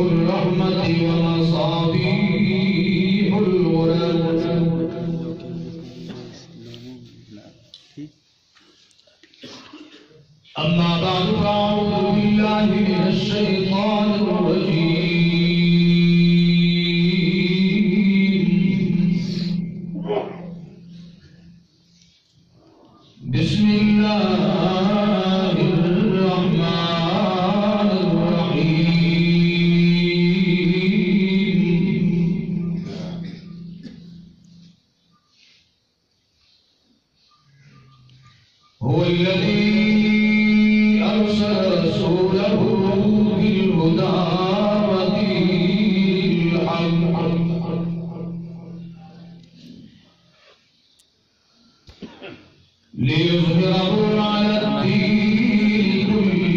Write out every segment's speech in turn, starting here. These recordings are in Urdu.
الرحمة ومصابيح الغرر أما بعد فأعوذ بالله من الشيطان الرجيم بسم الله الرحمن الرحيم هو الذي أرسل رسوله بالهدى ودين الحق ليظهره على الدين كله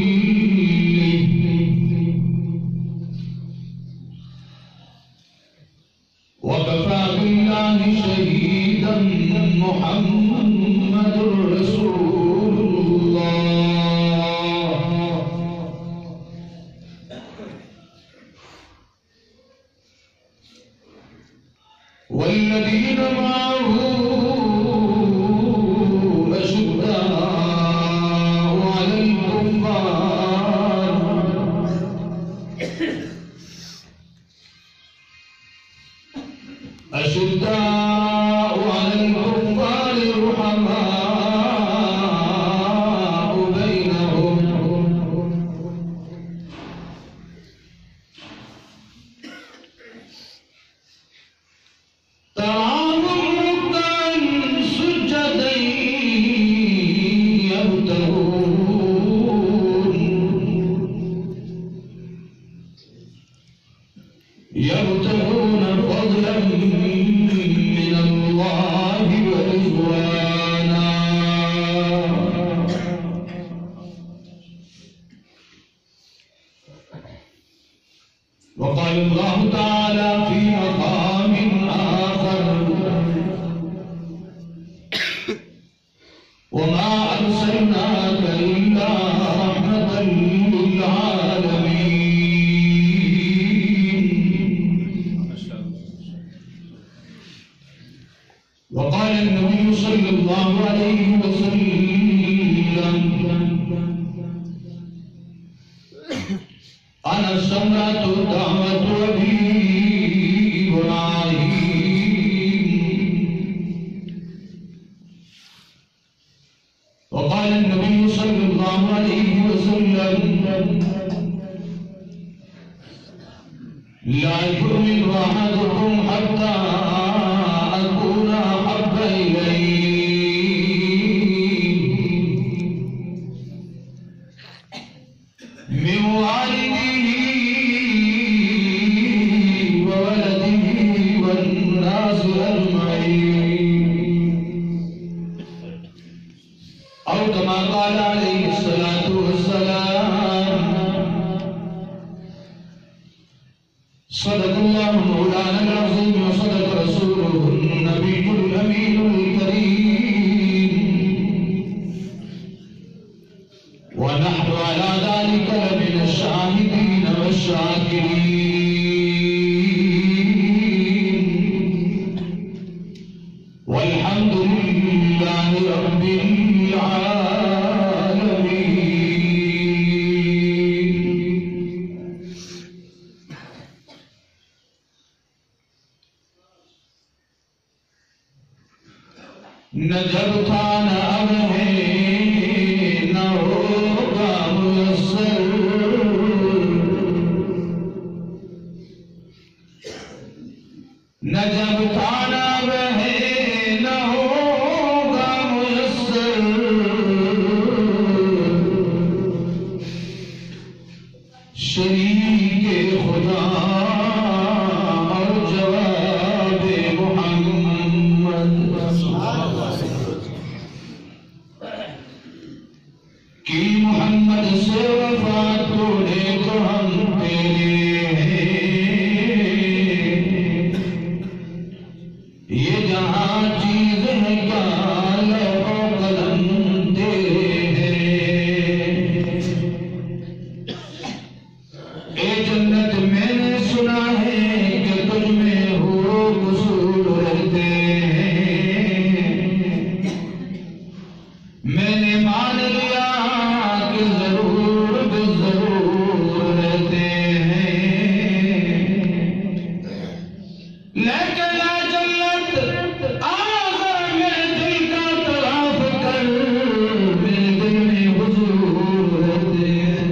وكفى بالله شهيدا محمد رسول الله والذين معه أشداء على الكفار أشداء على الكفار رحماء بينهم تراهم ركعا سجدا يبتغون فضلا من الله ورضوانا وقال الله تعالى في مقام آخر وما أرسلناك إلا رحمة للعالمين وقال النبي صلى الله عليه وسلم أنا سمرة دعوة أبي إبراهيم وقال النبي صلى الله عليه وسلم لا يؤمن أحدكم حتى أكون أحب إليه من والده وولده والناس أجمعين أو كما قال عليه الصلاة والسلام صدق الله مولانا العظيم وصدق رسوله نہ جب تھا نہ اب ہے نہ ہوگا میسر نہ جب تھا نہ اب ہے نہ ہوگا میسر شریک خدا اور جواب محمد کی محمد سے وفا توڑے تو ہم تیرے ہیں یہ جہاں چیز ہے کیا لوح و قلم تیرے ہیں اے جنت میں نے سنا ہے کہ تجھ میں ہو قصور رہتے ہیں میں نے مان لیا کہ ضرور بے ضرور رہتے ہیں لیکن اے جنت آخر میرے دل کا طواف کر میرے دل میں حضور رہتے ہیں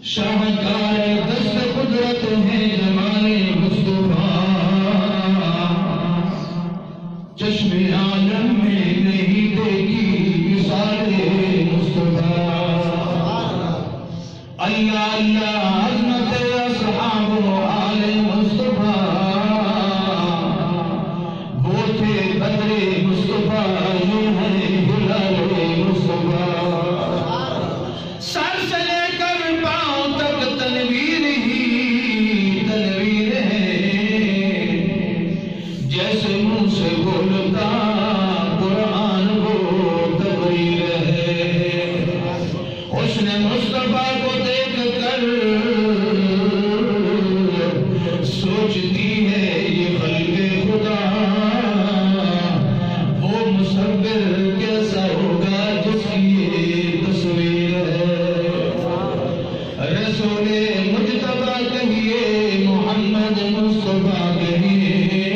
شاہکار دست قدرت ہے جمال مصطفیٰ چشم عالم میں نہیں دیکھی مثال مصطفیٰ اللہ اللہ عظمت اصحاب و آل مصطفیٰ وہ تھے بدر مصطفیٰ یہ ہے ہلال مصطفیٰ سر سے لے کر پاؤں تک تنویر ہی تنویر ہے جیسے منہ سے بولتا قرآن وہ تبریر ہے حسن مصطفیٰ کو دیکھ کر سوچتی ہے یہ خلق خدا وہ مصور کیسا ہوگا جس کی یہ تصویر ہے رسول مجتبیٰ کہیے محمد مصطفیٰ کہیے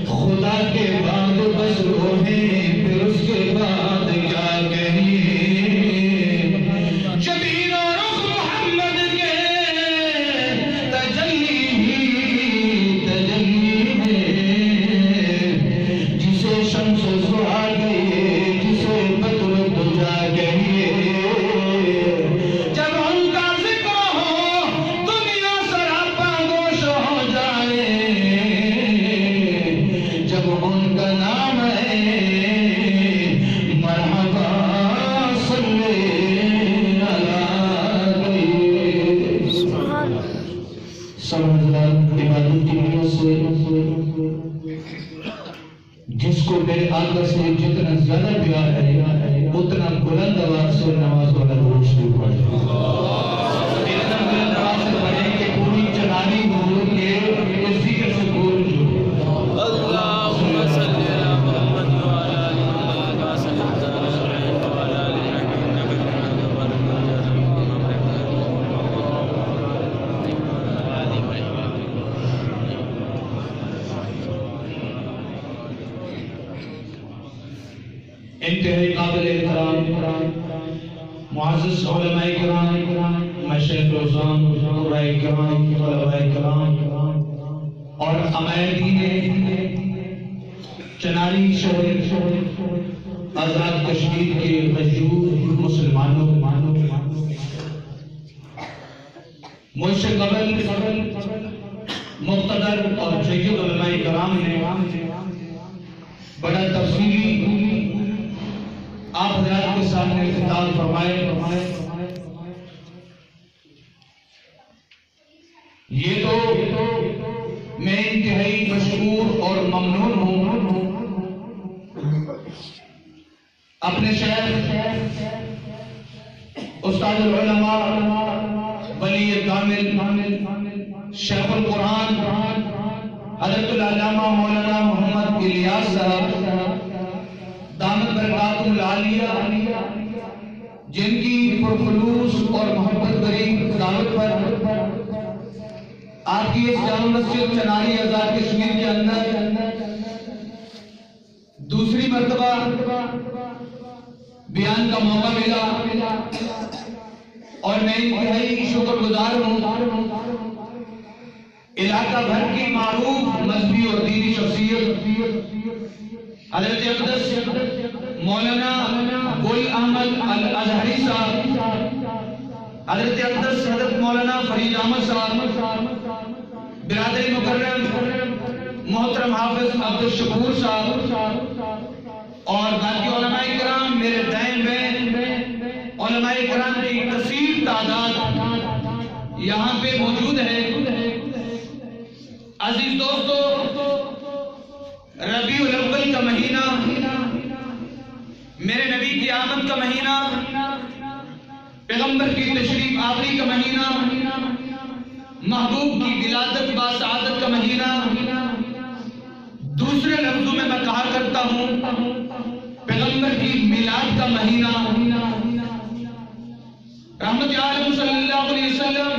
خدا کے بعد بس وہ ہیں پھر اس کے بعد کیا کہیے جبین و رخ محمد کے تجلی ہی تجلی ہے جسے شمس ضحیٰ کہیے جسے بدر دجا کہیے جب ان کا ذکر ہو دنیا سراپا گوش ہو جائے جب ان کا نام ہے مرحبا صلی علیہ سمجھدار عبادت کی نیت سے جس کو میرے آقا سے جتنا زیادہ پیار ہے اتنا بلند آواز سے نماز والا درود شریف پڑھیں اتنا بلند آواز سے پڑھیں کہ پوری چنانی حضور کے اس ذکر سے گونج اٹھے اللہم صلی علی محمد وعلی آل محمد کما صلیت علی ابراہیم وعلی آل ابراہیم انک حمید انتہائی قابل احترام معزز علماء کرام مشائخ روزان قرآن کرام طلباء کرام اور عمائدین چناری شہر آزاد کشمیر کے مشہور مسلمانوں مجھ سے قبل مقتدر اور جید علماء کرام نے بڑا تفصیلی آپ حضرات کے سامنے خطاب فرمائے یہ تو میں انتہائی مشکور اور ممنون ہوں اپنے شیخ استاد العلماء ولی کامل شیخ القرآن حضرت العلامہ مولانا محمد الیاس صاحب دامت برکاتہ العالیہ جن کی پرخلوص اور محبت بری دعوت پر آپ کی اس جامع مسجد چناری آزاد کشمیر کے اندر دوسری مرتبہ بیان کا موقع ملا اور میں انتہائی شکر گزار ہوں علاقہ بھر کی معروف مذہبی اور دینی شخصیت حضرت اقدس مولانا گل احمد الازہری صاحب، حضرت اقدس حضرت مولانا فرید احمد صاحب، برادری مکرم محترم حافظ عبد الشکور صاحب اور باقی علماء کرام میرے دائیں بین علماء کرام کی کثیر تعداد یہاں پہ موجود ہے۔ عزیز دوستو، ربیع الاول کا مہینہ، میرے نبی کی آمد کا مہینہ، پیغمبر کی تشریف آوری کا مہینہ، محبوب کی ولادت باسعادت کا مہینہ، دوسرے لفظوں میں کہا کرتا ہوں پیغمبر کی میلاد کا مہینہ۔ رحمت عالم صلی اللہ علیہ وسلم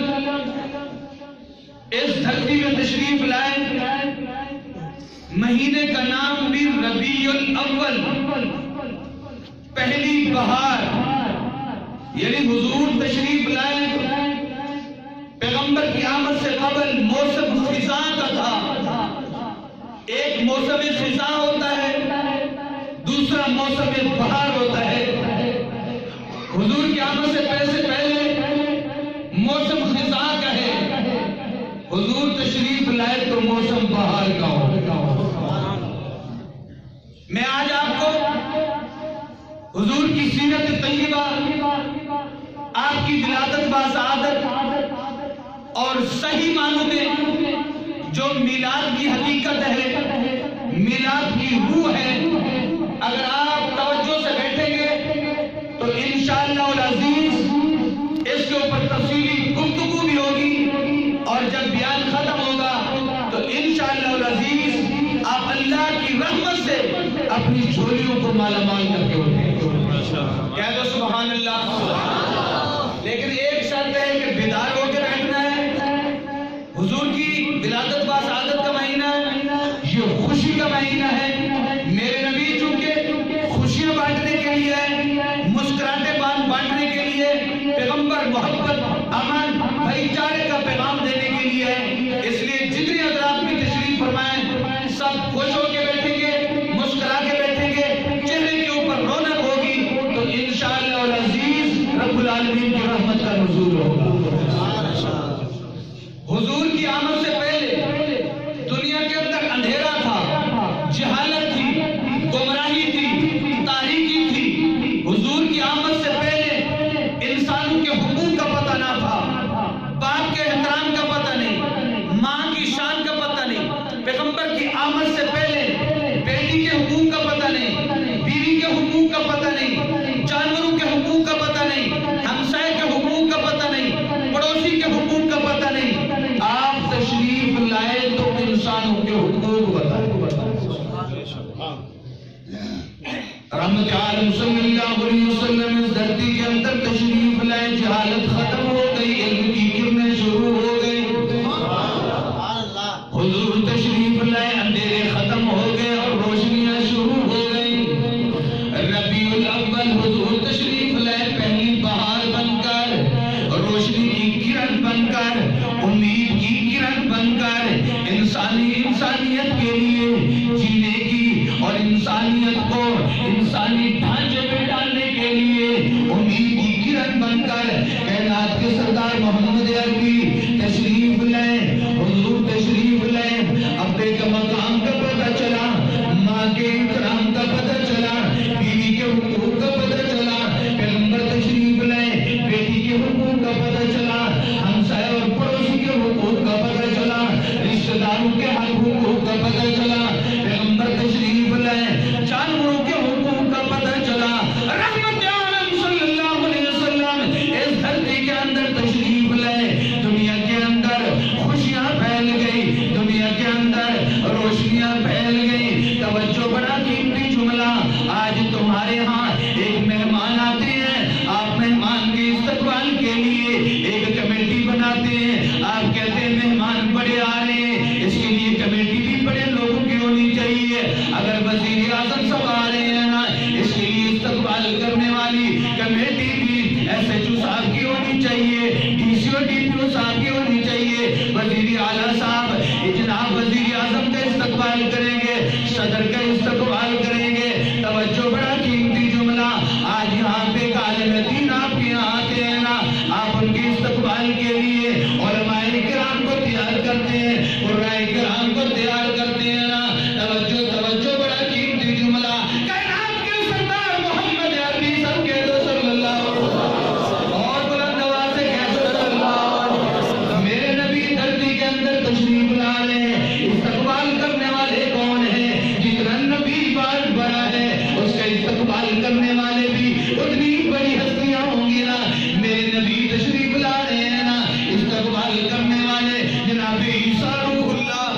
اس دھرتی میں تشریف لائے، مہینے کا نام بھی ربیع الاول، پہلی بہار، یعنی حضور تشریف لائے پیغمبر کی آمد سے قبل موسم خزاں کا تھا۔ ایک موسم خزاں ہوتا ہے، دوسرا موسم بہار ہوتا ہے۔ حضور کی آمد سے پہلے موسم خزاں کا ہے، حضور تشریف لائے تو موسم بہار کا ہو۔ میں آج آپ کو حضور کی سیرت طیبہ، آپ کی ولادت باسعادت اور صحیح معنوں میں جو میلاد کی حقیقت ہے، میلاد کی روح ہے، اگر آپ توجہ سے بیٹھیں گے تو انشاءاللہ العزیز اس کے اوپر تفصیلی گفتگو بھی ہوگی، اور جب بیان ختم ہوگا تو انشاءاللہ العزیز آپ اللہ کی رحمت سے اپنی جھولیوں کو مالا مال کر کے اٹھیں۔ کہہ دو سبحان اللہ۔ لیکن ایک شرط ہے کہ بیدار ہو کے بیٹھنا ہے۔ حضور کی ولادت باسعادت کا مہینہ ہے، یہ خوشی کا مہینہ ہے۔ میرے نبی چونکہ خوشیاں بانٹنے کے لیے ہے، مسکراہٹیں بانٹنے کے لیے، پیغمبر محبت، امن، بھائی چارے کا پیغام دینے کے لیے ہے، اس لیے جتنے حضرات بھی تشریف فرمائیں سب خوش ہو کے بیٹھیں گے، مسکرا کے بیٹھیں گے، چہرے کے اوپر رونق ہوگی تو انشاءاللہ العزیز رب العالمین کی رحمت کا نزول ہوگا۔ حضور کی آمد سے پہلے دنیا کے اندر اندھیرا تھا، جہالت تھی، گمراہی تھی، تاریکی تھی۔ حضور کی آمد سے پہلے انسانوں کے حقوق کا پتہ نہ تھا، باپ کے احترام کا پتہ نہیں، ماں کی شان کا پتہ نہیں۔ پیغمبر کی آمد سے پہلے بیٹی کے حقوق کا پتہ نہیں، بیوی کے حقوق کا پتہ نہیں، جانوروں کے حقوق کا پتہ نہیں، ہمسائے کے حقوق کا پتہ نہیں، پڑوسی کے حقوق کا پتہ نہیں۔ آپ تشریف لائے تو انسانوں کے حقوق بتائیں۔ رحمت عالم صلی اللہ علیہ وسلم اس دھرتی کے اندر تشریف لائے، جہالت ختم ہو گئی، علم کی کرنیں شروع ہو گئی۔ حضور تشریف لائے، اندھیرے ختم ہو گئے اور روشنیاں شروع ہو گئی۔ ربیع الاول حضور تشریف لائے، پہلی بہار بن کر، روشنی کی کرن بن کر، امید کی کرن بن کر، انسانیت کے لیے جینے کی اور انسانیت کو انسانی ڈھانچے میں ڈالنے کے لیے امید کی کرن بن کر کائنات کے سردار محمد عربی تشریف لائے۔ حضور تشریف لائے، ابے کا مقام کا پتہ چلا، ماں کے اکرام کا پتہ چلا، بیوی کے حقوق کا پتہ چلا، پیغمبر تشریف لائے، بیٹی کے حقوق کا پتہ چلا، ہمسائے اور پڑوسی کے حقوق کا پتہ چلا، رشتہ داروں کے حقوق کا پتہ چلا، پیغمبر تشریف لائے، جانوروں کے حقوق کا پتہ چلا۔ رحمت عالم صلی اللہ علیہ وسلم اس دھرتی کے اندر تشریف لائے، دنیا کے اندر خوشیاں پھیل گئی، دنیا کے اندر روشنیاں پھیل گئی۔ توجہ بڑا قیمتی جملہ، آج تمہارے ہاں ایک مہمان آتے ہیں، آپ مہمان کے استقبال کے لیے ایک کمیٹی بناتے ہیں، آپ کہتے ہیں مہمان بڑے آ رہے ہیں، اس کے لیے کمیٹی بھی بڑے لوگوں کی ہونی چاہیے. اگر وزیر اعظم سب آ رہے ہیں نا، اس کے لیے استقبال کرنے والی کمیٹی بھی ایس ایچ او صاحب کی ہونی چاہیے، D C O D P او صاحب کی ہونی چاہیے. وزیر اعلیٰ صاحب جناب وزیر اعظم کا استقبال کریں گے، صدر کا استقبال کریں گے. توجہ، بڑا قیمتی جملہ. آج یہاں پہ عالم دین آپ کے یہاں آتے ہیں نا، آپ ان کے استقبال کے لیے علماء کرام کو تیار کرتے ہیں، قرآن کرام کو تیار کرتے ہیں نا. توجہ توجہ، بڑا قیمتی جملہ. کائنات کے سردار محمد عربی سب کہہ دو صلی اللہ علیہ وسلم، اور بلند آواز سے کہہ دو صلی اللہ علیہ وسلم. میرے نبی دھرتی کے اندر تشریف لا رہے ہیں. استقبال کرنے والے کون ہیں؟ جتنا نبی بار بڑا ہے اس کا استقبال کرنے والے بھی اتنی بڑی ہستیاں ہوں گی نا. میرے نبی تشریف لا رہے ہیں نا، استقبال کرنے والے جناب عیسیٰ روح اللہ.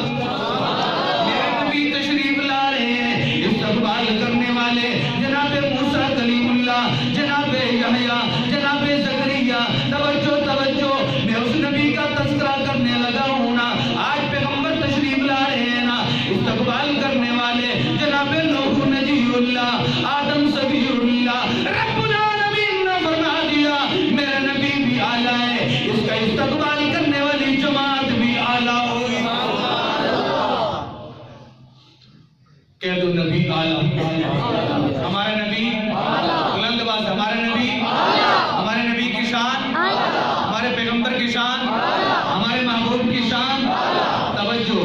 میرے نبی تشریف لا رہے ہیں، استقبال کرنے والے جناب موسیٰ کلیم اللہ، جناب یحییٰ، جناب زکریا. توجہ توجہ، میں اس نبی کا تذکرہ کرنے لگا ہوں نا. آج پیغمبر تشریف لا رہے ہیں نا، استقبال کرنے والے جناب نوح نجی اللہ، آدم سبی اللہ. رب العالمین نے فرما دیا میرا نبی بھی اعلیٰ ہے، اس کا استقبال کرنے والی جماعت بھی اعلیٰ ہوگی. کہہ دو نبی اعلیٰ. ہمارا نبی بلند آواز، ہمارے نبی کی شان، ہمارے پیغمبر کی شان، ہمارے محبوب کی شان. توجہ،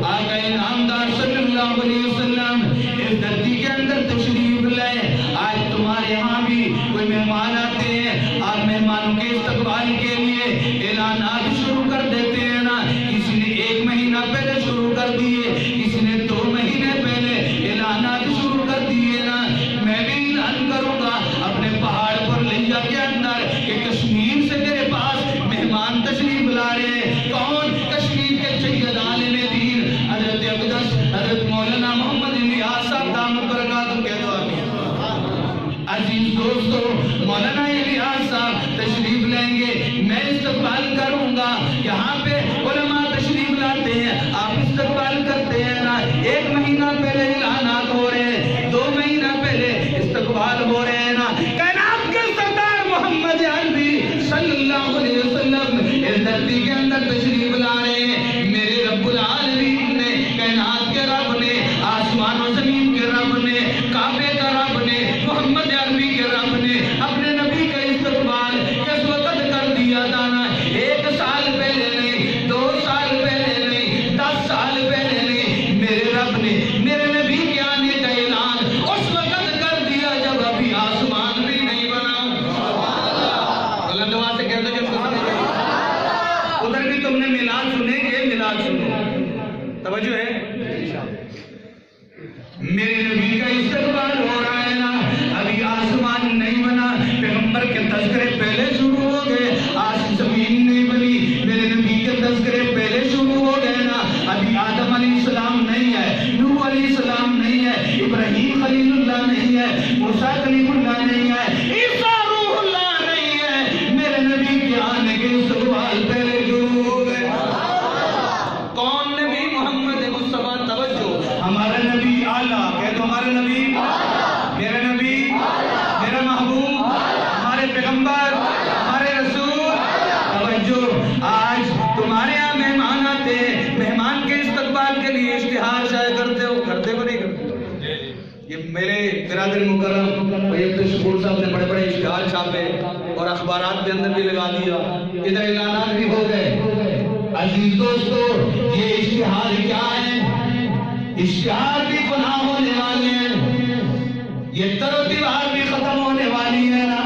آقا انعامدار صلی اللہ علیہ وسلم اس دھرتی کے اندر تشریف لائے. آج تمہارے یہاں بھی کوئی مہمان آتے ہیں، آپ مہمانوں کے استقبال کے لیے اعلانات شروع کر دیتے ہیں نا. کسی نے 1 مہینہ پہلے شروع کر دیے، کسی نے 2 مہینے پہلے اعلانات شروع کر دیے نا. میں بھی اعلان کروں گا اپنے پہاڑ پر لنجا کے اندر کہ کشمیر سے میرے پاس مہمان تشریف لا رہے ہیں. کون؟ کشمیر کے سید عالم دین حضرت اقدس حضرت مولانا محمد الیاس صاحب دامت برکاتہ. کہہ دو آمین. عزیز دوستو، مولانا الیاس صاحب تشریف لیں گے، میں استقبال کروں گا. یہاں پہ علماء تشریف لاتے ہیں، آپ استقبال کرتے ہیں نا. 1 مہینہ پہلے اعلانات ہو رہے ہیں، 2 مہینہ پہلے استقبال ہو رہے ہیں نا. کائنات کے سردار محمد عربی صلی اللہ علیہ وسلم اس دھرتی کے اندر تشریف لا رہے ہیں. میرے رب العالمین نے، کائنات کے رب نے، آسمان و زمین کے رب نے، کعبے کا رب نے، محمد عربی کے رب نے اپنے نبی کا استقبال کس وقت کر دیا تھا نا. 1 سال پہلے نہیں، 2 سال پہلے نہیں، 10 سال پہلے نہیں. میرے رب نے میرے نبی کے آنے کا اعلان اس وقت کر دیا جب ابھی آسمان بھی نہیں بنا. بلند آواز سے کہہ دو جب ادھر بھی تم نے میلاد سنے، یہ میلاد سنو. توجہ ہے، میرے نبی کا استقبال ہو رہا ہے نا. ابھی آسمان نہیں بنا، پیغمبر کے تذکرے پہلے شروع ہو گئے. آج زمین نہیں بنی، میرے نبی کے تذکرے پہلے شروع ہو گئے نا. ابھی آدم علیہ السلام نہیں ہے، نوح علیہ السلام نہیں ہے، ابراہیم خلیل اللہ نہیں ہے، موسیٰ کلیم اللہ نہیں ہے، عیسیٰ روح اللہ نہیں ہے. میرے نبی کے آنے کے استقبال پہلے شروع ہو گئے. کون نبی؟ محمد مصطفیٰ. توجہ، ہمارا نبی اعلیٰ. کہہ دو ہمارا نبی، میرا نبی، میرا محبوب، ہمارے پیغمبر، ہمارے رسول. توجہ، آج تمہارے یہاں مہمان آتے ہیں، مہمان کے استقبال کے لیے اشتہار شائع کرتے ہو نہیں کرتے؟ یہ میرے برادر مکرم طیب شکور صاحب نے بڑے بڑے اشتہار چھاپے اور اخبارات کے اندر بھی لگا دیا، ادھر اعلانات بھی ہو گئے. عزیز دوستو، یہ اشتہار کیا ہے؟ اشتہار بھی گناہ ہونے والے ہیں، یہ تر و تیوہار بھی ختم ہونے والی ہے نا.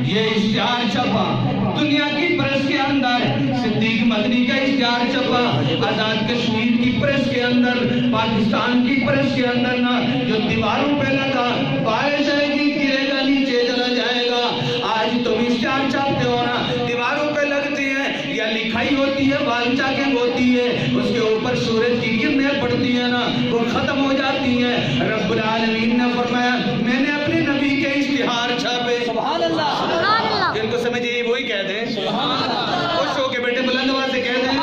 یہ اشتہار چھپا دنیا کی پریس کے اندر، صدیق مدنی کا اشتہار چھپا آزاد کشمیر کی پریس کے اندر، پاکستان کی پریس کے اندر نا. جو دیواروں پہ لگا، بارش آئے گی گرے گا نیچے چلا جائے گا. آج تم اشتہار چھاپتے ہو نا، دیواروں پہ لگتی ہے یا لکھائی ہوتی ہے، وال چاکنگ ہوتی ہے، اس کے اوپر سورج کی کرنیں پڑتی ہیں نا، وہ ختم ہو جاتی ہیں. رب العالمین نے فرمایا میں نے اپنے نبی کے اشتہار چھاپے. سبحان اللہ. جن کو سمجھے وہی کہہ دیں خوش ہو کے بیٹے بلند آواز سے کہہ دیں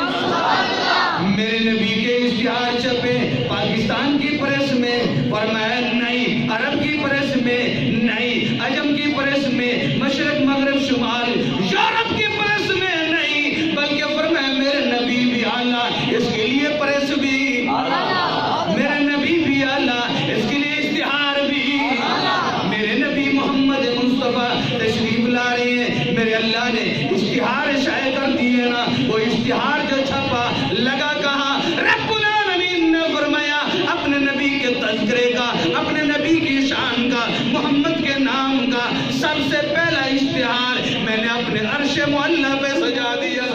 وہ اشتہار جو چھپا لگا کہا رب العالمین نے فرمایا اپنے نبی کے تذکرے کا، اپنے نبی کی شان کا، محمد کے نام کا سب سے پہلا اشتہار میں نے اپنے عرش معلیٰ پہ سجا دیا۔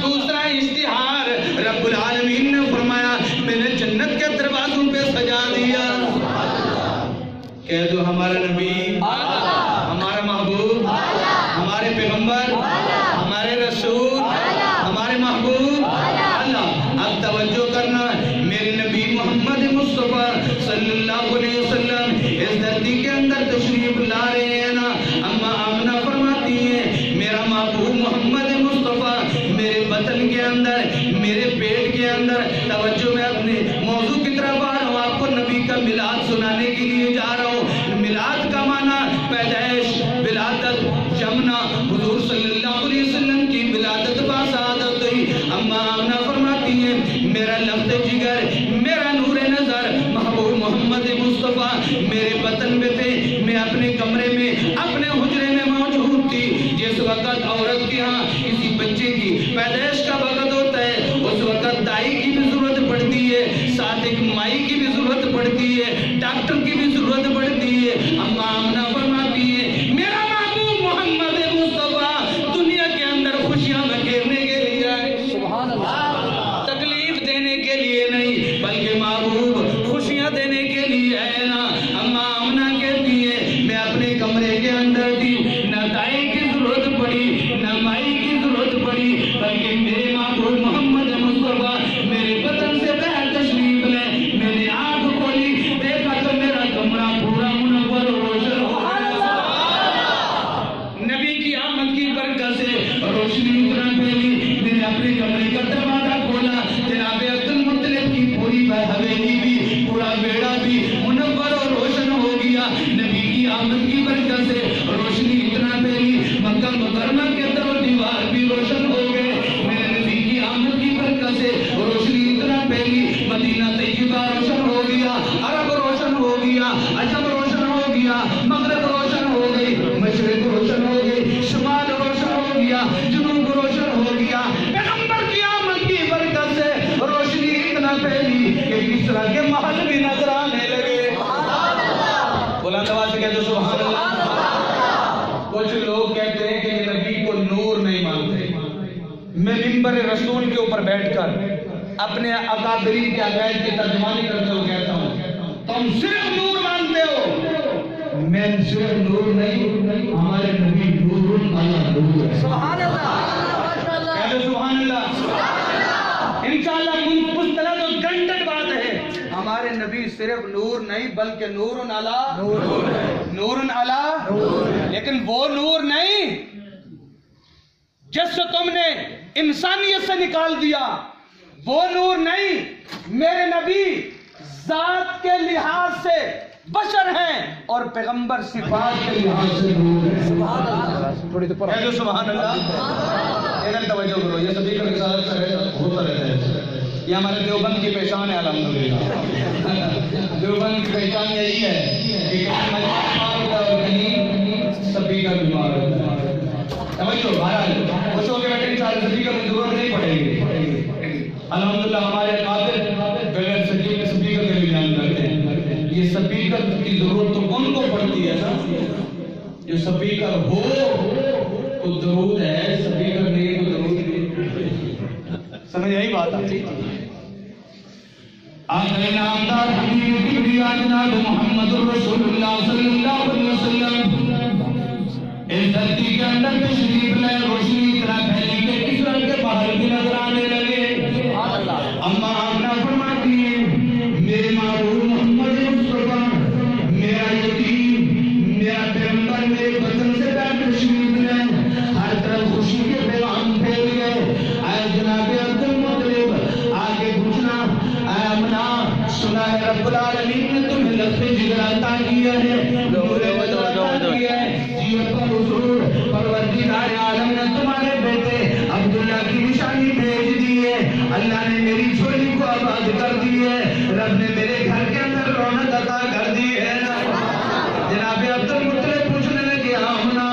دوسرا اشتہار رب العالمین نے فرمایا میں نے جنت کے دروازوں پہ سجا دیا۔ کہہ دو ہمارا نبی، ہمارا محبوب، ہمارے پیغمبر، ہمارے رسول، ہمارے محبوب اللہ۔ اب توجہ کرنا، میرے نبی محمد مصطفیٰ صلی اللہ علیہ وسلم اس دھرتی کے اندر تشریف لا رہے ہیں نا، اما آمنہ فرماتی ہیں میرا محبوب محمد مصطفیٰ میرے بطن کے اندر، میرے پیٹ کے اندر، توجہ میں اپنے موضوع کی طرف آ رہا ہوں، آپ کو نبی کا میلاد سنانے کے لیے جا رہا ہوں۔ میلاد کا معنی پیدائش، ولادت، جمنا، حضور صلی اللہ علیہ وسلم کی ولادت باسعادت ہوئی۔ اما آمنہ فرماتی ہیں میرا لفظ جگر، میرا نور نظر محبوب محمد مصطفیٰ میرے بطن میں تھے، میں اپنے کمرے میں اپنے حجرے میں موجود تھی۔ جس وقت عورت کے ہاں کسی بچے کی پیدائش کا وقت ہوتا ہے اس وقت دائی کی بھی ضرورت پڑتی ہے، ساتھ ایک مائی کی بھی ضرورت پڑتی ہے، ڈاکٹر کی بھی ضرورت پڑتی ہے۔ اما آمنہ فرماتی ہے میرا محبوب محمد مصطفیٰ دنیا کے اندر خوشیاں بکھیرنے کے لیے آئے، تکلیف دینے کے لیے نہیں بلکہ محبوب خوشیاں دینے کے لیے ہے نا۔ اما آمنہ کہتی ہے میں اپنے کمرے کے اندر تھی، نہ دائی کی ضرورت پڑی نہ مائی کی ضرورت پڑی، بلکہ میرے محبوب محمد مصطفیٰ میرے بطن سے باہر تشریف لے، میں نے آنکھ کھولی دیکھا تو میرا کمرہ پورا منور و روشن ہو گیا۔ نبی کی آمد کی برکت سے روشنی اتنا پھیلی، میں نے اپنے کمرے کا دروازہ کھولا، جناب عبد المطلب کی پوری حویلی بھی، پورا بیڑا بھی منور و روشن ہو گیا۔ نبی کی آمد کی برکت سے روشنی اتنا پھیلی، مکہ مکرمہ کے در و دیوار بھی روشن ہو گئے۔ میرے نبی کی آمد کی برکت سے روشنی اتنا پھیلی، مدینہ طیبہ روشن ہو گیا، عرب روشن ہو گیا، عجم روشن ہو گیا، مغرب روشن ہو گئی، مشرق روشن ہو گئی، شمال روشن ہو گیا، جنوب روشن ہو گیا۔ پیغمبر کی آمد کی برکت سے روشنی اتنا پھیلی کہ کسرا کے محل بھی نظر آنے لگے۔ بلند آواز سے کہہ دو سبحان اللہ۔ کچھ لوگ کہتے ہیں کہ یہ نبی کو نور نہیں مانتے۔ میں منبر رسول کے اوپر بیٹھ کر اپنے اکابرین کے عقائد کی ترجمانی کرتے ہوئے کہتا ہوں تم صرف نور مانتے ہو، میں صرف نور نہیں، ہمارے نبی نور اللہ نور ہے۔ سبحان اللہ، کہہ دو سبحان اللہ۔ انشاءاللہ مستند و گنٹڈ بات ہے، ہمارے نبی صرف نور نہیں بلکہ نور علی نور علی، لیکن وہ نور نہیں جس سے تم نے انسانیت سے نکال دیا، وہ نور نہیں۔ میرے نبی ذات کے لحاظ سے بشر ہیں اور پیغمبر صفات کے لحاظ سے نور ہیں۔ کہہ دو سبحان اللہ۔ ادھر توجہ کرو، یہ سبھی کا رسالت سے ہوتا رہتا ہے، یہ ہمارے دیوبند کی پہچان ہے الحمدللہ۔ دیوبند کی پہچان یہی ہے کہ کہیں سبھی کا بیمار ہوتا ہے۔ توجہ بہرحال خوش ہو کے بیٹھے، انشاءاللہ سبھی کا ضرورت نہیں پڑے گی الحمدللہ۔ ہمارے قادر بغیر سبھی کے سپیکر کے بھی بیان کرتے ہیں، یہ سپیکر کی ضرورت تو ان کو پڑتی ہے نا، جو سپیکر ہو تو درود ہے، سپیکر نہیں تو درود نہیں۔ سمجھ یہی بات آتی ہے۔ آخر نامدار حبیب کبریا جناب محمد رسول اللہ صلی اللہ علیہ وسلم اس دھرتی کے اندر تشریف لائے، روشنی اتنا پھیلی کہ کسرا کے باہر بھی نظر آنے لگے۔ اما آمنہ فرماتی ہیں میرے محبوب محمد مصطفیٰ میرا یتیم، میرا پیغمبر میرے بطن سے باہر تشریف لائے، ہر طرف خوشی کے پیغام پھیل گئے۔ اے جناب عبد المطلب آگے پوچھنا، اے آمنہ سنا ہے رب العالمین نے تمہیں لطف جگر عطا کیا ہے، نور وجہ عطا کیا ہے، جیت پر حضور پروردگار عالم نے تمہارے بیٹے عبداللہ کی نشانی بھیج دی ہے، اللہ نے میری جھولی کو آباد کر دی ہے، رب نے میرے گھر کے اندر رونق عطا کر دی ہے۔ جناب عبد المطلب پوچھنے لگے آمنہ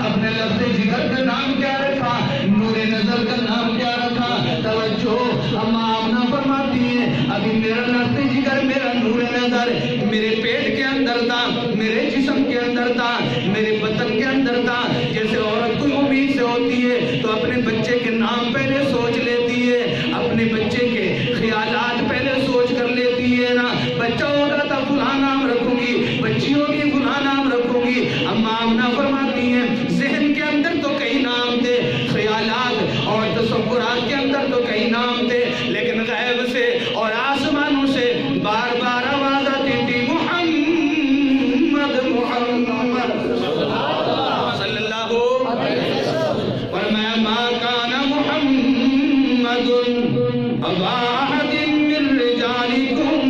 اپنے لفظ جگر کا نام کیا رکھا؟ نور نظر اولاد کا نام کیا رکھا؟ توجہ، اما آمنہ فرماتی ہے ابھی میرا لخت جگر، میرا نور نظر میرے پیٹ کے اندر تھا، میرے جسم کے اندر تھا، میرے بطن کے اندر تھا. جیسے عورت کوئی امید سے ہوتی ہے تو اپنے بچے کے نام پہلے سوچ لیتی ہے، اپنے بچے کے خیالات پہلے سوچ کر لیتی ہے نا. بچہ ہوگا تو فلاں نام رکھوں گی، بچی ہوگی فلاں نام رکھوں گی. اما آمنہ فرماتی ہیں ذہن کے اندر تو کئی نام تھے، خیالات اور تصورات کے اندر تو کئی نام تھے، لیکن غیب سے اور آسمانوں سے بار بار آواز آتی تھی محمد محمد صلی اللہ علیہ وسلم. فرمایا ما کان محمد ابا احد من رجالکم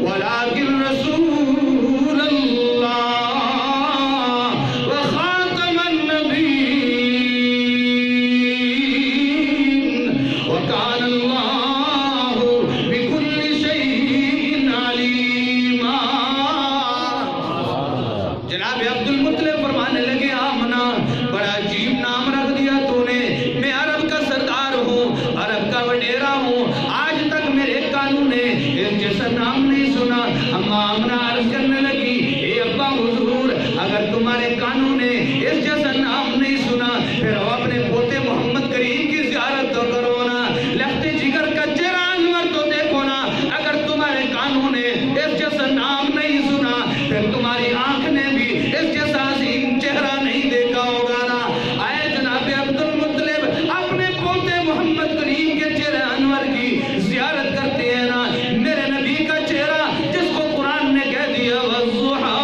ولکن رسول اللہ وخاتم النبیین وکان اللہ بکل شیء علیما. جناب عبد المطلب فرمانے لگے آمنہ بڑا عجیب نام رکھ دیا تو نے، میں عرب کا سردار ہوں، عرب کا وڈیرا ہوں، آج تک میرے کانوں نے اس جیسا نام نہیں سنا. اما آمنہ عرض کرنے لگی اے ابا حضور اگر تمہارے کانوں نے اس جیسا نام نہیں سنا پھر اپنے پوتے محمد کریم کی زیارت تو کرو نا، لخت جگر کا چہرہ انور تو دیکھو نا. اگر تمہارے کانوں نے اس جیسا نام نہیں سنا پھر تمہاری آنکھ نے بھی اس جیسا عظیم چہرہ نہیں دیکھا ہوگا نا. آئے جناب عبد المطلب اپنے پوتے محمد کریم کے چہرہ انور کی زیارت کرتے ہیں نا. میرے نبی کا چہرہ جس کو قرآن نے کہہ دیا والضحیٰ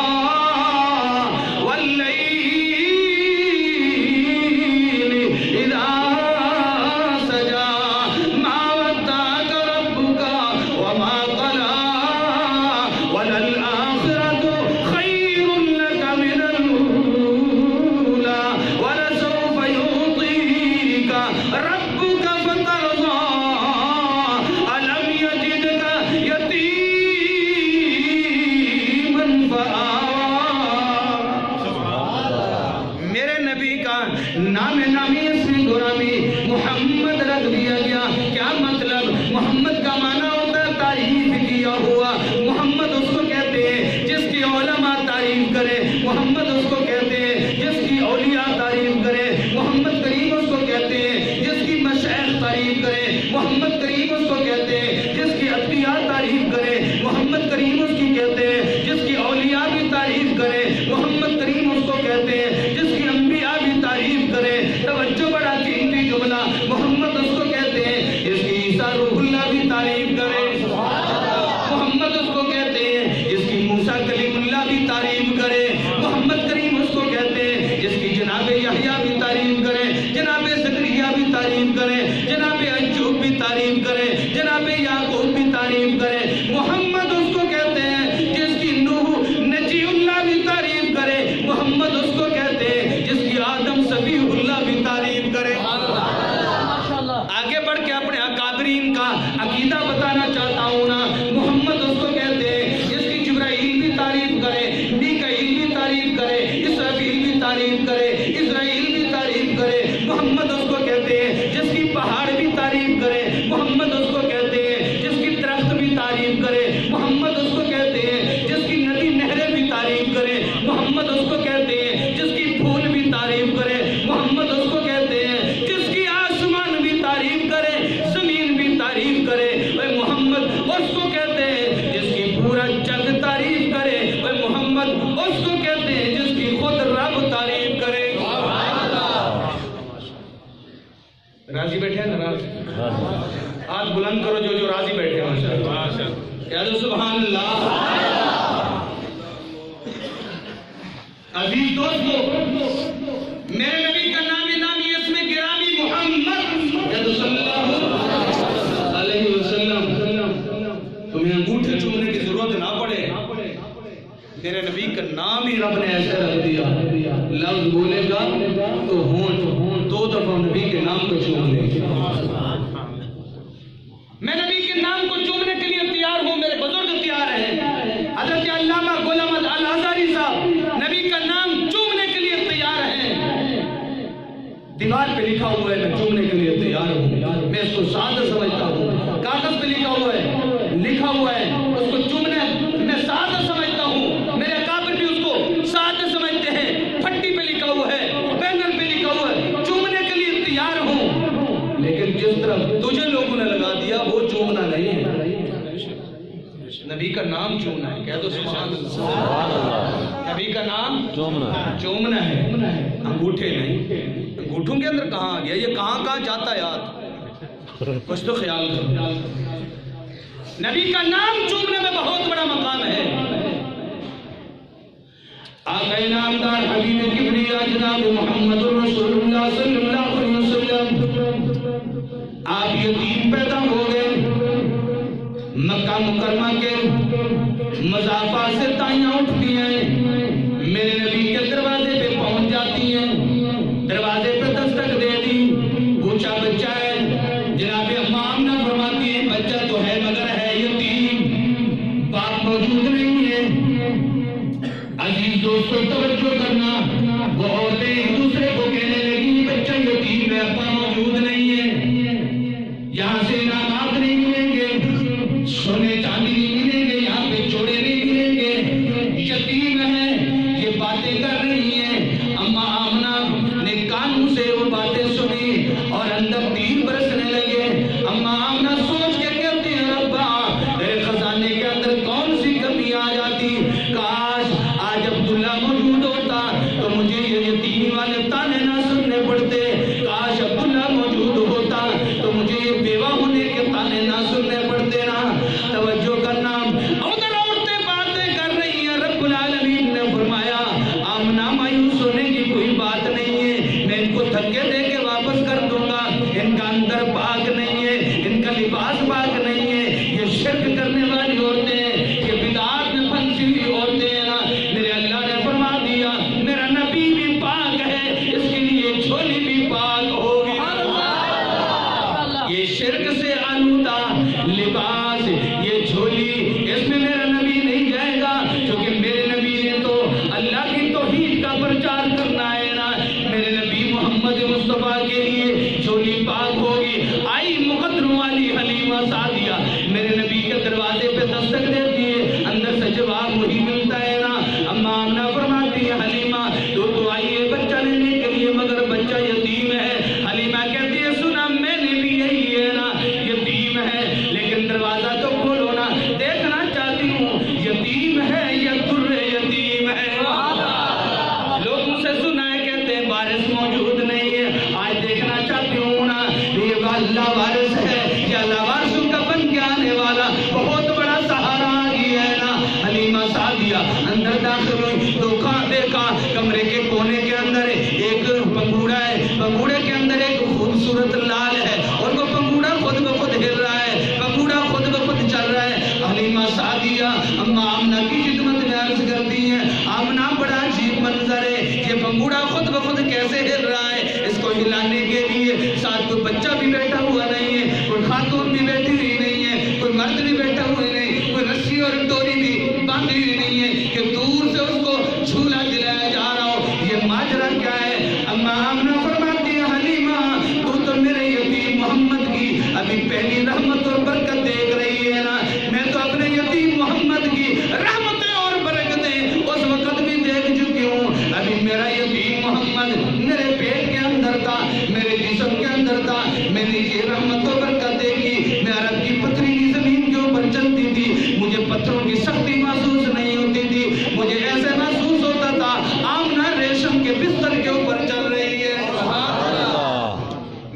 واللیل اذا سجا ما ودعک ربک وما قلی وللآخرۃ خیر لک من الاولی ولسوف یعطیک ربک فترضی الم یجدک یتیما فآوی. میرے نبی کا نام نامی اسم گرامی محمد رکھ دیا گیا. کیا مطلب؟ محمد کا معنی ہوتا ہے تعریف کیا ہوا. محمد اس کو کہتے ہیں جس کی علماء تعریف کرے، محمد اس کو کہتے ہیں جس کی اولیاء تعریف کرے، محمد کریم اس کو کہتے ہیں جس کی مشائخ تعریف کرے، محمد کریم اس کو کہتے ہیں جس کی اتقیاء تعریف کرے، محمد کریم اس کی کہتے ہیں جس کی اولیاء بھی تعریف کرے، محمد کریم اس کو کہتے ہیں جس کی انبیاء بھی تعریف کرے. توجہ بڑا قیمتی جملہ، محمد اس کو کہتے ہیں جس کی عیسیٰ روح اللہ بھی تعریف کرے، محمد اس کو کہتے ہیں جس کی موسیٰ کلیم اللہ بھی تعریف کرے، محمد کریم اس کو کہتے ہیں جس کی جناب یحییٰ بھی تعریف کرے، جناب زکریا بھی تعریف کرے، جناب ایوب بھی تعریف کرے، جناب یعقوب بھی تعریف کرے. محمد اس کو کہتے ہیں جس کی نوح نجی اللہ بھی تعریف کرے، محمد اس کو کہتے ہیں جس کی آدم صفیح اللہ بھی تعریف کرے. آگے بڑھ کے اپنے اکابرین کا عقیدہ بتانا چاہتا ہوں نا. محمد اس کو کہتے ہیں جس کی جبرائیل بھی تعریف کرے، میکائیل بھی تعریف کرے، اسرافیل بھی تعریف کرے، اسرائیل بھی تعریف کرے. محمد اس کو کہتے ہیں جس کی پہاڑ بھی تعریف کرے، محمد اس کو کہتے ہیں جس کی درخت بھی تعریف کرے، محمد اس کو کہتے ہیں جس کی ندی نہریں بھی تعریف کرے، محمد اس کو کہتے ہیں جس کی پھول بھی تعریف کرے، محمد اس کو کہتے ہیں جس کی آسمان بھی تعریف کرے، زمین بھی تعریف کرے. اے محمد اس کو کہتے ہیں جس کی پورا جگ تعریف کرے، اے محمد اس کو کہتے ہیں جس کی خود رب تعریف کرے. راضی بیٹھے ہیں نا؟ راضی ہاتھ بلند کرو جو راضی بیٹھے ہیں. ماشاءاللہ کہہ دو سبحان اللہ. عزیز دوستو میرے نبی کا نام نامی اسم گرامی محمد کہہ دو صلی اللہ علیہ وسلم. تمہیں انگوٹھے چومنے کی ضرورت نہ پڑے، میرے نبی کا نام ہی رب نے ایسے رکھ دیا. لفظ بولے گا تو ہونٹ دو دفعہ نبی کے نام کو چوم لے. میں نبی کے نام کو چومنے کے لیے تیار ہوں، میرے بزرگ تیار ہیں. حضرت علامہ غلام الازہری صاحب نبی کا نام چومنے کے لیے تیار ہیں. دیوار پہ لکھا ہوا ہے میں چومنے کے لیے تیار طرف تجھے لوگوں نے لگا دیا، وہ چومنا نہیں ہے، نبی کا نام چومنا ہے. کہہ دو سبحان اللہ. نبی کا نام چومنا ہے، انگوٹھے نہیں. انگوٹھوں کے اندر کہاں آ گیا؟ یہ کہاں کہاں جاتا ہے یاد؟ کچھ تو خیال کرو. نبی کا نام چومنے میں بہت بڑا مقام ہے. آقا نامدار حبیب کبریا جناب محمد رسول اللہ صلی اللہ علیہ وسلم آپ یتیم پیدا ہو گئے. مکہ مکرمہ کے مضافات سے تائیاں اٹھتی ہیں، میرے نبی کے دروازے پہ پہنچ جاتی ہیں. دروازے پہ دستک دے دی، پوچھا بچہ ہے. جناب اماں آمنہ فرماتی ہیں بچہ تو ہے مگر ہے یتیم، باپ موجود نہیں ہے. عزیز دوستو توجہ کرنا، وہ عورتیں ایک دوسرے کو کہنے لگی بچہ یتیم ہے، ابا موجود نہیں ہے، یہاں سے انعامات نہیں ملیں گے، سونے چاندی نہیں ملیں گے، یہاں پہ جوڑے نہیں ملیں گے، یتیم ہے. یہ باتیں کر رہی ہیں. اماں آمنہ نے کانوں سے وہ باتیں سنی اور اندر تیر برسنے لگے. اماں آمنہ سوچ کے کہتی ہیں ربا میرے خزانے کے اندر کون سی کمی آ جاتی، کاش آج عبداللہ موجود ہوتا تو مجھے یہ یتیمی والے تانے نہ سننے پڑتے. کاش عبداللہ موجود ہوتا تو مجھے یہ بیوہ ہونے کے تانے نہ سننے پڑتے نا. توجہ کرنا، ادھر عورتیں باتیں کر رہی ہیں. رب العالمین نے فرمایا آمنہ مایوس ہونے کی کوئی بات نہیں ہے، میں ان کو دھکے دے کے واپس کر دوں گا. ان کا اندر پاک نہیں ہے، ان کا لباس پاک نہیں ہے، یہ شرک کرنے والی عورتیں ہیں، یہ بدعات میں پھنسی ہوئی عورتیں ہیں نا. میرے اللہ نے فرما دیا میرا نبی بھی پاک ہے، اس کے لیے جھولی بھی پاک ہوگی. یہ شرک سے آلودہ لباس، یہ جھولی، اس میں میرا نبی نہیں جائے گا، کیونکہ میرے نبی نے تو اللہ کی توحید کا پرچار کرنا ہے نا. میرے نبی محمد مصطفیٰ کے لیے جھولی پاک ہوگی. آئی مقدروں والی حلیمہ سعدیہ میرے نبی کے دروازے پہ دستک دیتی ہے، اندر سے جواب وہی ملتا ہے نا. اماں آمنہ فرماتی ہے حلیمہ تو آئی ہے بچہ لینے کے لیے مگر بچہ یتیم ہے. حلیمہ کہتی ہے سنا میں نے بھی یہی ہے نا، یتیم ہے، لیکن دروازہ تو کھولو نا، دیکھنا چاہتی ہوں یتیم ہے یا در یتیم ہے. لوگ مجھ سے سنا ہے کہتے ہیں وارث موجود نہیں ہے، آج دیکھنا چاہتی ہوں نا یہ اللہ وارث ہے یا لاوارثوں کا بن کے آنے والا بہت بڑا سہارا آ گیا ہے نا. حلیمہ سعدیہ اندر داخل ہوئی تو دیکھا کمرے کے کونے کے اندر ایک پنگوڑا ہے، پنگوڑے کے اندر ایک خوبصورت لال ہے اور وہ پنگوڑا خود بخود ہل رہا ہے، پنگوڑا خود بخود چل رہا ہے. حلیمہ سعدیہ اماں آمنہ کی خدمت میں عرض کرتی ہیں آمنہ بڑا عجیب منظر ہے، یہ پنگوڑا خود بخود کیسے ہل رہا ہے؟ اس کو ہلانے کے لیے ساتھ کوئی بچہ بھی بیٹھا ہوا نہیں ہے، کوئی خاتون بھی بیٹھی ہوئی نہیں ہے، کوئی مرد بھی بیٹھا ہوا نہیں، کوئی رسی اور ڈوری بھی باندھی ہوئی نہیں ہے کہ دور سے اس کو جھولا دلایا جا رہا ہو. یہ ماجرا کیا ہے؟ اماں آمنہ فرماتی ہے حلیمہ تو میرے یتیم محمد کی ابھی پہلی رحمت اور برکت دیکھ رہی ہے نا. میں تو اپنے یتیم محمد کی رحمتیں اور برکتیں اس وقت بھی دیکھ چکی ہوں. ابھی میرا یتیم محمد میرے پیٹ کے اندر تھا، میرے جسم کے اندر تھا، میں نے یہ رحمت و برکت دیکھی. میں عرب کی پتھریلی زمین کے اوپر چلتی تھی، مجھے پتھروں کی سختی محسوس نہیں ہوتی تھی، مجھے ایسے محسوس ہوتا تھا آمنہ ریشم کے بستر کے اوپر چل رہی ہے.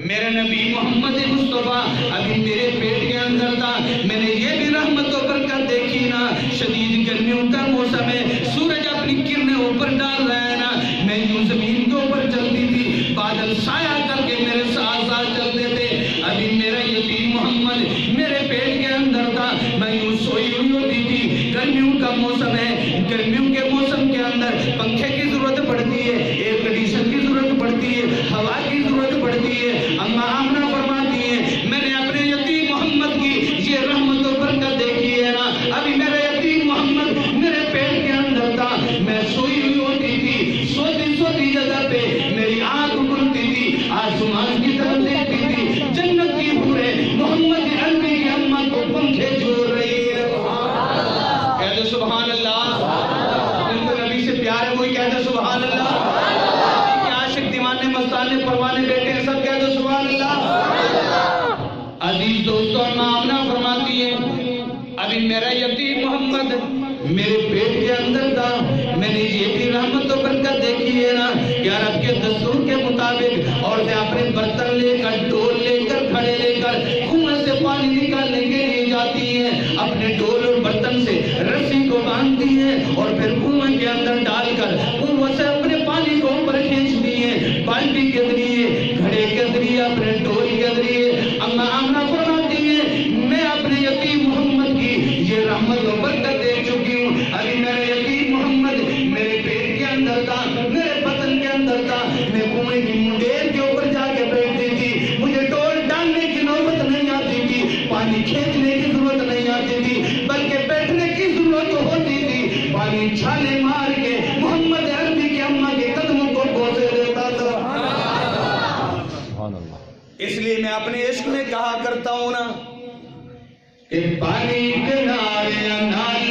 میرے نبی محمد مصطفیٰ ابھی میرے پیٹ کے اندر تھا، میں نے یہ بھی رحمت و برکت دیکھی نا. شدید گرمیوں کا موسم ہے، سورج اپنی کرنیں اوپر ڈال رہا ہے نا. میں یوں زمین کے اوپر چلتی تھی، بادل سایہ کر کے میرے ساتھ ساتھ چلتے تھے. ابھی میرا یتیم محمد میرے پیٹ کے اندر تھا، میں یوں سوئی ہوئی ہوتی تھی. گرمیوں کا موسم ہے، گرمیوں کے موسم کے اندر پنکھے کی ضرورت پڑتی ہے، ایئر کنڈیشن کی ضرورت پڑتی ہے، ہوا کی ضرورت پڑتی ہے. اماں آمنہ فرماتی ہیں میں نے اپنے یتیم محمد کی یہ رحمت و برکت دیکھی ہے نا. ابھی میرا یتیم محمد میرے پیٹ کے اندر تھا، میں سوئی ہوئی ہوتی تھی، سوتی جگہ پہ میری آنکھ کھلتی تھی، آسمان کی طرف دیکھتی تھی، جنت کی حوریں محمد عربی کی امت عزیز دوستوں آمنہ فرماتی ہے ابھی میرا یتیم محمد میرے پیٹ کے اندر تھا، میں نے یہ بھی رحمت و برکت دیکھی ہے نا کہ رب کے دستور کے مطابق عورتیں اپنے برتن لے کر ڈول لے کر کھڑے لے کر کنویں سے پانی نکالنے کے لیے جاتی ہیں، اپنے ڈول اور برتن سے رسی کو باندھتی ہیں اور پھر کنویں کے اندر ڈال کر کنویں سے اپنے پانی کو اوپر کھینچتی ہیں، بالٹی کے ذریعے گھڑے کے ذریعے اپنے ڈول کے ذریعے اما آمنہ فرماتی ہے میں اپنے یتیم محمد کی یہ رحمت و برکت دیکھ چکی ہوں۔ ابھی میرا یتیم محمد میرے پیٹ کے اندر تھا، میرے بدن کے اندر تھا، میں کنویں کی منڈیر کے اوپر جا کے بیٹھتی تھی، مجھے ڈول ڈالنے کی نوبت نہیں آتی تھی، پانی کھینچنے کی ضرورت نہیں آتی تھی، بلکہ بیٹھنے کی ضرورت ہوتی تھی، پانی چھانے مار کے محمد عربی کی اماں کے قدموں کو بوسے دیتا تھا۔ اس لیے میں اپنے عشق میں کہا کرتا ہوں نا کہ پانی کنارے انار